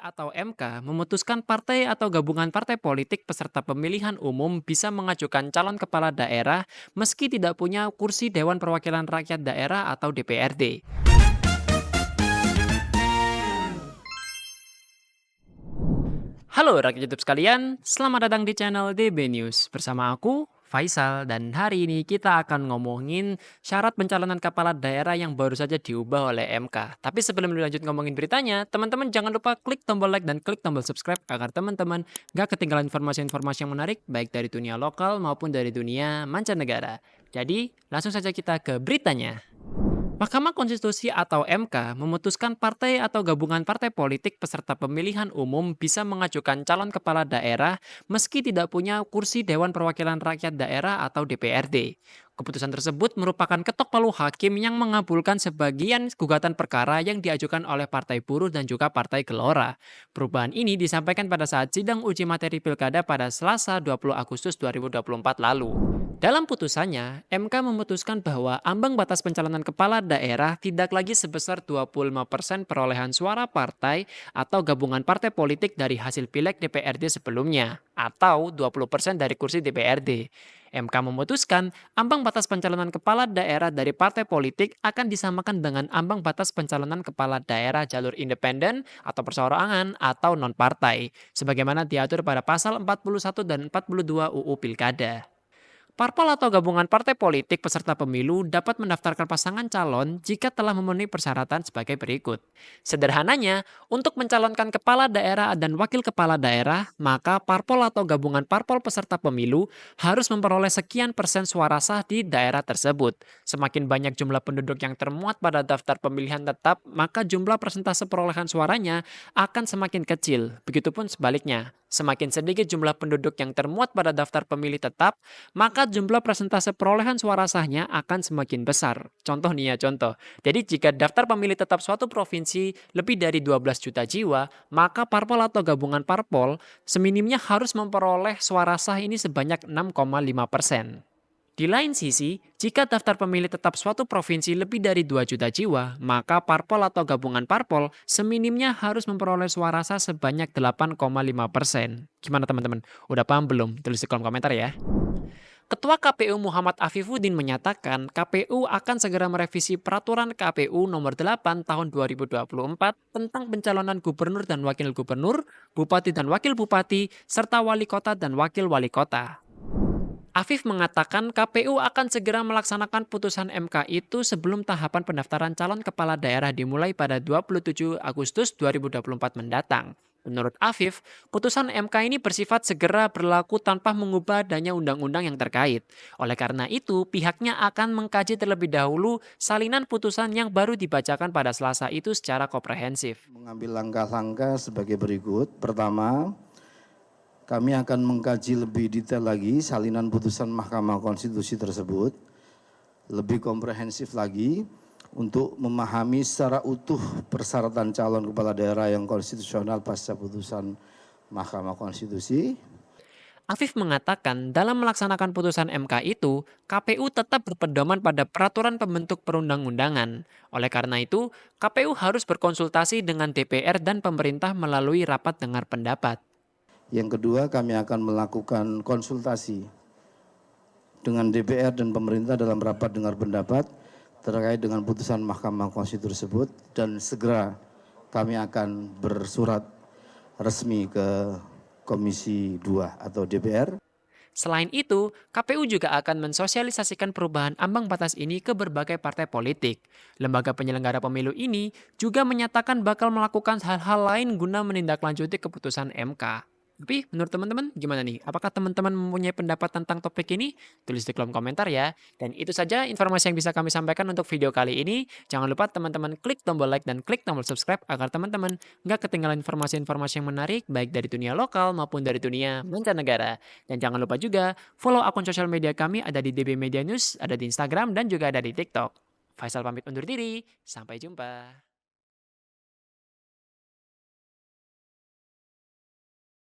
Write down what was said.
atau MK memutuskan partai atau gabungan partai politik peserta pemilihan umum bisa mengajukan calon kepala daerah meski tidak punya kursi Dewan Perwakilan Rakyat Daerah atau DPRD. Halo rakyat YouTube sekalian, selamat datang di channel DB News. Bersama aku, Faisal, dan hari ini kita akan ngomongin syarat pencalonan kepala daerah yang baru saja diubah oleh MK. Tapi sebelum lanjut ngomongin beritanya, teman-teman jangan lupa klik tombol like dan klik tombol subscribe agar teman-teman gak ketinggalan informasi-informasi yang menarik baik dari dunia lokal maupun dari dunia mancanegara. Jadi, langsung saja kita ke beritanya. Mahkamah Konstitusi atau MK memutuskan partai atau gabungan partai politik peserta pemilihan umum bisa mengajukan calon kepala daerah meski tidak punya kursi Dewan Perwakilan Rakyat Daerah atau DPRD. Keputusan tersebut merupakan ketok palu hakim yang mengabulkan sebagian gugatan perkara yang diajukan oleh Partai Buruh dan juga Partai Gelora. Perubahan ini disampaikan pada saat sidang uji materi Pilkada pada Selasa 20 Agustus 2024 lalu. Dalam putusannya, MK memutuskan bahwa ambang batas pencalonan kepala daerah tidak lagi sebesar 25% perolehan suara partai atau gabungan partai politik dari hasil pileg DPRD sebelumnya, atau 20% dari kursi DPRD. MK memutuskan ambang batas pencalonan kepala daerah dari partai politik akan disamakan dengan ambang batas pencalonan kepala daerah jalur independen atau perseorangan atau non-partai, sebagaimana diatur pada pasal 41 dan 42 UU Pilkada. Parpol atau gabungan partai politik peserta pemilu dapat mendaftarkan pasangan calon jika telah memenuhi persyaratan sebagai berikut. Sederhananya, untuk mencalonkan kepala daerah dan wakil kepala daerah, maka parpol atau gabungan parpol peserta pemilu harus memperoleh sekian persen suara sah di daerah tersebut. Semakin banyak jumlah penduduk yang termuat pada daftar pemilihan tetap, maka jumlah persentase perolehan suaranya akan semakin kecil. Begitupun sebaliknya. Semakin sedikit jumlah penduduk yang termuat pada daftar pemilih tetap, maka jumlah persentase perolehan suara sahnya akan semakin besar. Contoh nih ya, contoh. Jadi jika daftar pemilih tetap suatu provinsi lebih dari 12 juta jiwa, maka parpol atau gabungan parpol seminimnya harus memperoleh suara sah ini sebanyak 6,5%. Di lain sisi, jika daftar pemilih tetap suatu provinsi lebih dari 2 juta jiwa, maka parpol atau gabungan parpol seminimnya harus memperoleh suara sah sebanyak 8,5%. Gimana teman-teman? Udah paham belum? Tulis di kolom komentar ya. Ketua KPU Muhammad Afifuddin menyatakan KPU akan segera merevisi peraturan KPU nomor 8 tahun 2024 tentang pencalonan gubernur dan wakil gubernur, bupati dan wakil bupati, serta wali kota dan wakil wali kota. Afif mengatakan KPU akan segera melaksanakan putusan MK itu sebelum tahapan pendaftaran calon kepala daerah dimulai pada 27 Agustus 2024 mendatang. Menurut Afif, putusan MK ini bersifat segera berlaku tanpa mengubah adanya undang-undang yang terkait. Oleh karena itu, pihaknya akan mengkaji terlebih dahulu salinan putusan yang baru dibacakan pada Selasa itu secara komprehensif. Mengambil langkah-langkah sebagai berikut. Pertama, kami akan mengkaji lebih detail lagi salinan putusan Mahkamah Konstitusi tersebut, lebih komprehensif lagi untuk memahami secara utuh persyaratan calon kepala daerah yang konstitusional pasca putusan Mahkamah Konstitusi. Afif mengatakan dalam melaksanakan putusan MK itu, KPU tetap berpedoman pada peraturan pembentuk perundang-undangan. Oleh karena itu, KPU harus berkonsultasi dengan DPR dan pemerintah melalui rapat dengar pendapat. Yang kedua, kami akan melakukan konsultasi dengan DPR dan pemerintah dalam rapat dengar pendapat terkait dengan putusan Mahkamah Konstitusi tersebut dan segera kami akan bersurat resmi ke Komisi 2 atau DPR. Selain itu, KPU juga akan mensosialisasikan perubahan ambang batas ini ke berbagai partai politik. Lembaga penyelenggara pemilu ini juga menyatakan bakal melakukan hal-hal lain guna menindaklanjuti keputusan MK. Tapi menurut teman-teman gimana nih? Apakah teman-teman mempunyai pendapat tentang topik ini? Tulis di kolom komentar ya. Dan itu saja informasi yang bisa kami sampaikan untuk video kali ini. Jangan lupa teman-teman klik tombol like dan klik tombol subscribe agar teman-teman nggak ketinggalan informasi-informasi yang menarik baik dari dunia lokal maupun dari dunia mancanegara. Dan jangan lupa juga follow akun sosial media kami ada di DB Media News, ada di Instagram dan juga ada di TikTok. Faisal pamit undur diri. Sampai jumpa.